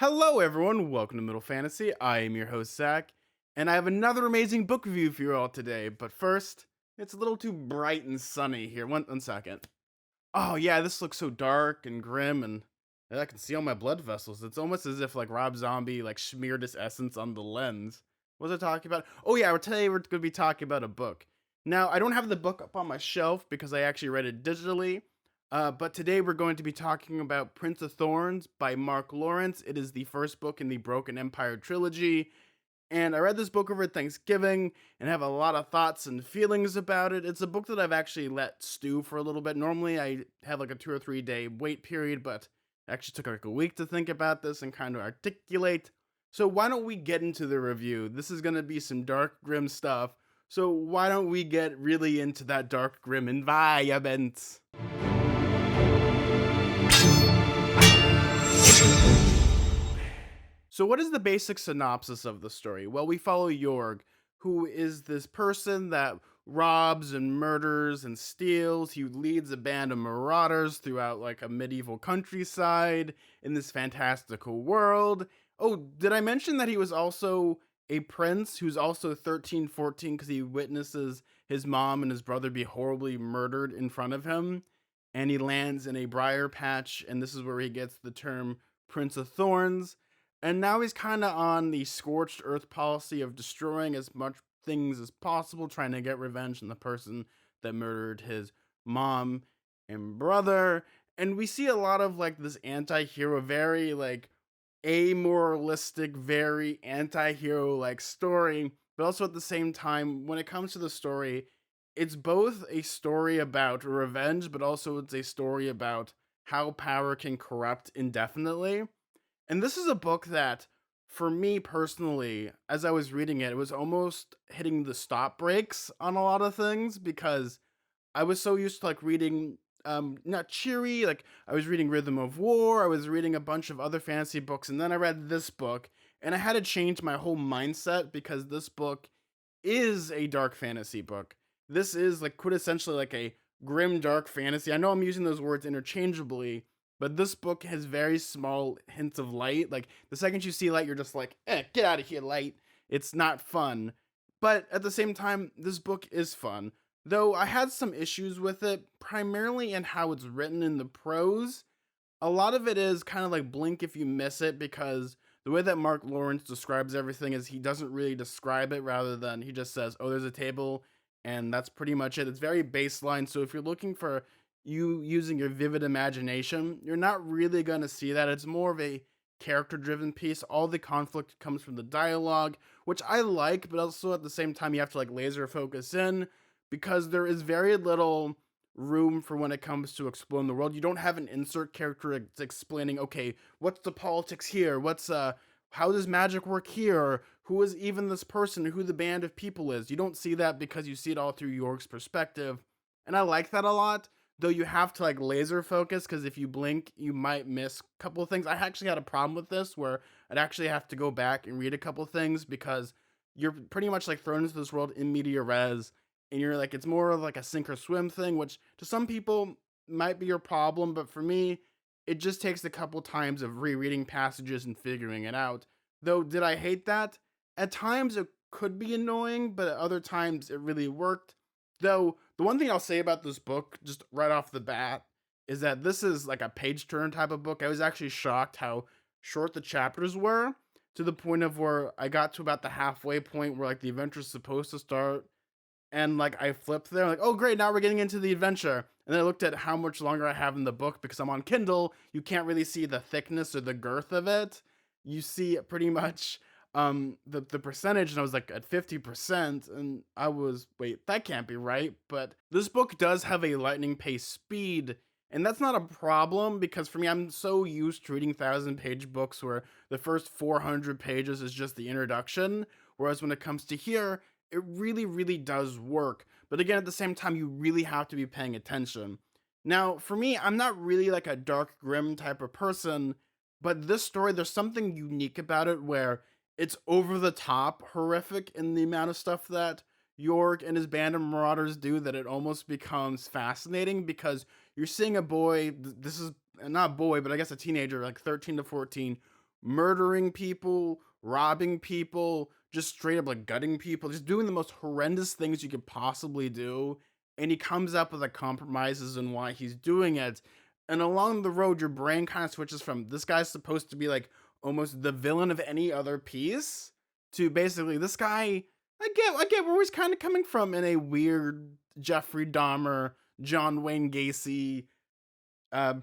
Hello, everyone. Welcome to Middle Fantasy. I am your host, Zach, and I have another amazing book review for you all today. But first, it's a little too bright and sunny here. One second. Oh, yeah, this looks so dark and grim, and I can see all my blood vessels. It's almost as if, like, Rob Zombie, like, smeared his essence on the lens. What was I talking about? Oh, yeah, today we're going to be talking about a book. Now, I don't have the book up on my shelf because I actually read it digitally. But today we're going to be talking about Prince of Thorns by Mark Lawrence. It is the first book in the Broken Empire trilogy. And I read this book over Thanksgiving and have a lot of thoughts and feelings about it. It's a book that I've actually let stew for a little bit. Normally, I have like a 2 or 3 day wait period, but I actually took like a week to think about this and kind of articulate. So, why don't we get into the review? This is going to be some dark, grim stuff. So, why don't we get really into that dark, grim environment? So, what is the basic synopsis of the story? Well, we follow Jorg, who is this person that robs and murders and steals. He leads a band of marauders throughout like a medieval countryside in this fantastical world. Oh, did I mention that he was also a prince who's also 13, 14 because he witnesses his mom and his brother be horribly murdered in front of him? And he lands in a briar patch, and this is where he gets the term Prince of Thorns, and now he's kind of on the scorched earth policy of destroying as much things as possible, trying to get revenge on the person that murdered his mom and brother. And we see a lot of like this anti-hero, very like amoralistic, very anti-hero like story, but also at the same time, when it comes to the story, it's both a story about revenge, but also it's a story about how power can corrupt indefinitely. And this is a book that, for me personally, as I was reading it, it was almost hitting the stop brakes on a lot of things because I was so used to like reading not cheery, like I was reading Rhythm of War, I was reading a bunch of other fantasy books, and then I read this book, and I had to change my whole mindset because this book is a dark fantasy book. This is like quintessentially like a grim dark fantasy. I know I'm using those words interchangeably, but this book has very small hints of light. Like the second you see light, you're just like, get out of here, light. It's not fun. But at the same time, this book is fun. Though I had some issues with it, primarily in how it's written in the prose. A lot of it is kind of like blink if you miss it because the way that Mark Lawrence describes everything is he doesn't really describe it, rather than he just says, "Oh, there's a table," and that's pretty much it. It's very baseline. So if you're looking for you using your vivid imagination, you're not really going to see that. It's more of a character driven piece. All the conflict comes from the dialogue, which I like, but also at the same time you have to like laser focus in because there is very little room for when it comes to exploring the world. You don't have an insert character explaining, okay, what's the politics here? What's how does magic work here? Or who is even this person? Who the band of people is? You don't see that because you see it all through York's perspective, and I like that a lot. Though you have to like laser focus because if you blink, you might miss a couple of things. I actually had a problem with this where I'd actually have to go back and read a couple of things because you're pretty much like thrown into this world in media res, and you're like it's more of like a sink or swim thing, which to some people might be your problem, but for me it just takes a couple times of rereading passages and figuring it out. Though did I hate that? At times it could be annoying, but at other times it really worked. Though the one thing I'll say about this book just right off the bat is that this is like a page turn type of book. I was actually shocked how short the chapters were, to the point of where I got to about the halfway point where like the adventure's supposed to start, and like I flipped there, like, oh great, now we're getting into the adventure. And then I looked at how much longer I have in the book because I'm on Kindle. You can't really see the thickness or the girth of it. You see pretty much the percentage, and I was like at 50%, and I was, wait, that can't be right. But this book does have a lightning pace speed, and that's not a problem because for me, I'm so used to reading 1,000 page books where the first 400 pages is just the introduction, whereas when it comes to here, it really, really does work. But again, at the same time, you really have to be paying attention. Now, for me, I'm not really like a dark, grim type of person, but this story, there's something unique about it where it's over the top horrific in the amount of stuff that York and his band of marauders do, that it almost becomes fascinating because you're seeing a boy, this is not boy, but I guess a teenager, like 13 to 14, murdering people, robbing people, just straight up like gutting people, just doing the most horrendous things you could possibly do. And he comes up with like compromises and why he's doing it. And along the road, your brain kind of switches from this guy's supposed to be like almost the villain of any other piece to basically this guy. I get where he's kind of coming from in a weird Jeffrey Dahmer, John Wayne Gacy,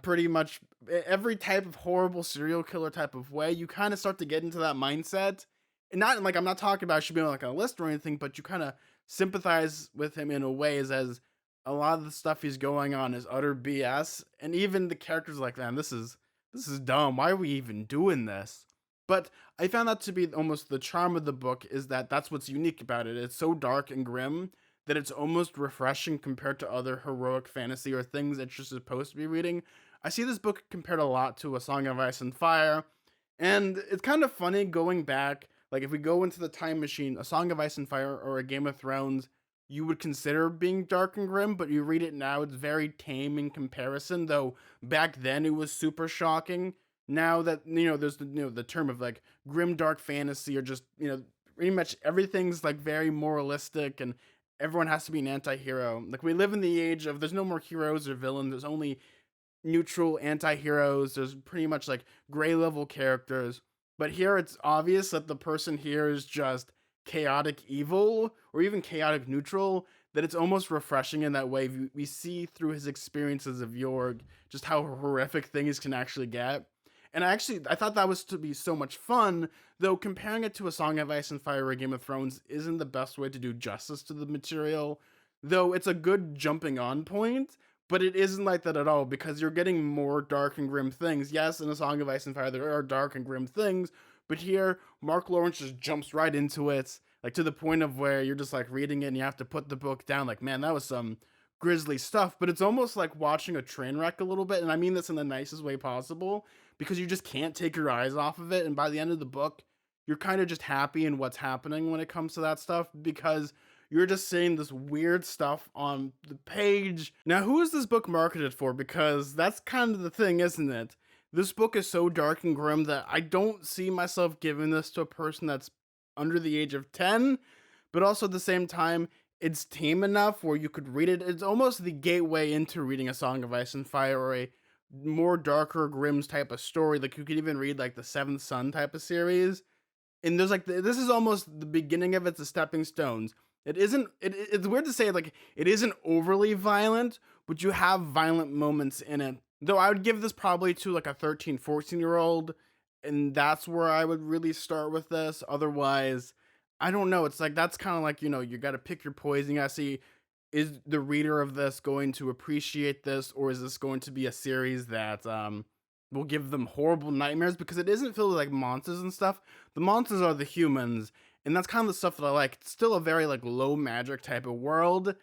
pretty much every type of horrible serial killer type of way. You kind of start to get into that mindset, and not like I'm not talking about should be on like a list or anything, but you kind of sympathize with him in a way as a lot of the stuff he's going on is utter BS, and even the characters are like, man, this is dumb. Why are we even doing this? But I found that to be almost the charm of the book is that that's what's unique about it. It's so dark and grim that it's almost refreshing compared to other heroic fantasy or things that you're supposed to be reading. I see this book compared a lot to A Song of Ice and Fire, and it's kind of funny going back. Like if we go into the time machine, A Song of Ice and Fire or a Game of Thrones, you would consider being dark and grim, but you read it now, it's very tame in comparison. Though back then it was super shocking. Now that there's the term of like grim dark fantasy or just pretty much everything's like very moralistic and everyone has to be an anti-hero. Like we live in the age of there's no more heroes or villains. There's only neutral anti-heroes. There's pretty much like gray level characters. But here it's obvious that the person here is just chaotic evil or even chaotic neutral, that it's almost refreshing in that way. We see through his experiences of Jorg just how horrific things can actually get. And I thought that was to be so much fun, though comparing it to A Song of Ice and Fire or Game of Thrones isn't the best way to do justice to the material, though it's a good jumping on point, but it isn't like that at all because you're getting more dark and grim things. Yes, in A Song of Ice and Fire there are dark and grim things, but here Mark Lawrence just jumps right into it, like to the point of where you're just like reading it and you have to put the book down like, man, that was some grisly stuff, but it's almost like watching a train wreck a little bit, and I mean this in the nicest way possible because you just can't take your eyes off of it. And by the end of the book, you're kind of just happy in what's happening when it comes to that stuff because you're just seeing this weird stuff on the page. Now, who is this book marketed for? Because that's kind of the thing, isn't it? This book is so dark and grim that I don't see myself giving this to a person that's under the age of 10, but also at the same time, it's tame enough where you could read it. It's almost the gateway into reading A Song of Ice and Fire or a more darker Grimm's type of story. Like you could even read like the Seventh Son type of series. And there's like this is almost the beginning of it's a stepping stones. It isn't it's weird to say like it isn't overly violent, but you have violent moments in it. Though I would give this probably to like a 13, 14-year old, and that's where I would really start with this. Otherwise, I don't know. It's like that's kind of like, you got to pick your poison. I see, is the reader of this going to appreciate this, or is this going to be a series that will give them horrible nightmares because it isn't filled with like monsters and stuff. The monsters are the humans, and that's kind of the stuff that I like. It's still a very like low magic type of world,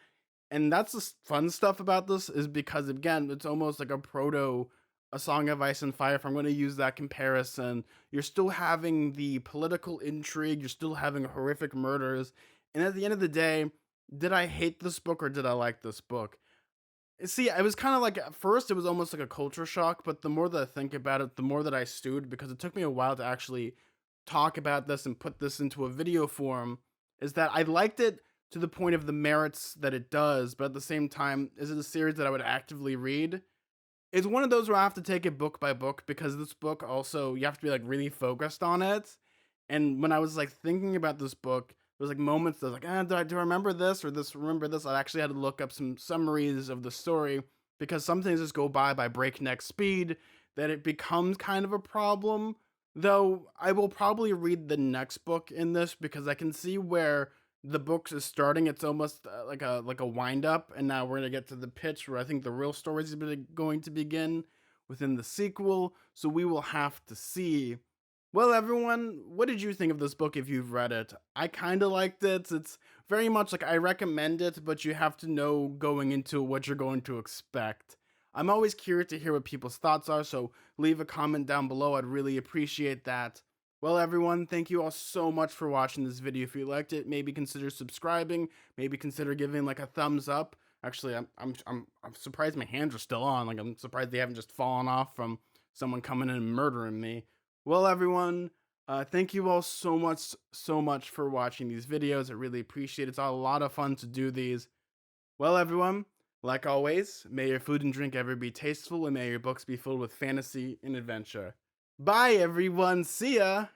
and that's the fun stuff about this is because again, it's almost like a proto A Song of Ice and Fire. If I'm going to use that comparison, you're still having the political intrigue, you're still having horrific murders, and at the end of the day, did I hate this book or did I like this book? See, I was kind of like at first it was almost like a culture shock, but the more that I think about it, the more that I stewed because it took me a while to actually talk about this and put this into a video form. Is that I liked it to the point of the merits that it does, but at the same time, is it a series that I would actively read? It's one of those where I have to take it book by book because this book also you have to be like really focused on it. And when I was like thinking about this book, there was like moments that I was like, do I remember this or this? Remember this? I actually had to look up some summaries of the story because some things just go by breakneck speed that it becomes kind of a problem. Though I will probably read the next book in this because I can see where the book is starting. It's almost like a wind up, and now we're gonna get to the pitch where I think the real story is going to begin within the sequel. So we will have to see. Well, everyone, what did you think of this book if you've read it? I kind of liked it. It's very much like I recommend it, but you have to know going into what you're going to expect. I'm always curious to hear what people's thoughts are, so leave a comment down below. I'd really appreciate that. Well, everyone, thank you all so much for watching this video. If you liked it, maybe consider subscribing. Maybe consider giving like a thumbs up. Actually, I'm surprised my hands are still on. Like I'm surprised they haven't just fallen off from someone coming in and murdering me. Well, everyone, thank you all so much for watching these videos. I really appreciate it. It's a lot of fun to do these. Well, everyone, like always, may your food and drink ever be tasteful, and may your books be filled with fantasy and adventure. Bye, everyone. See ya.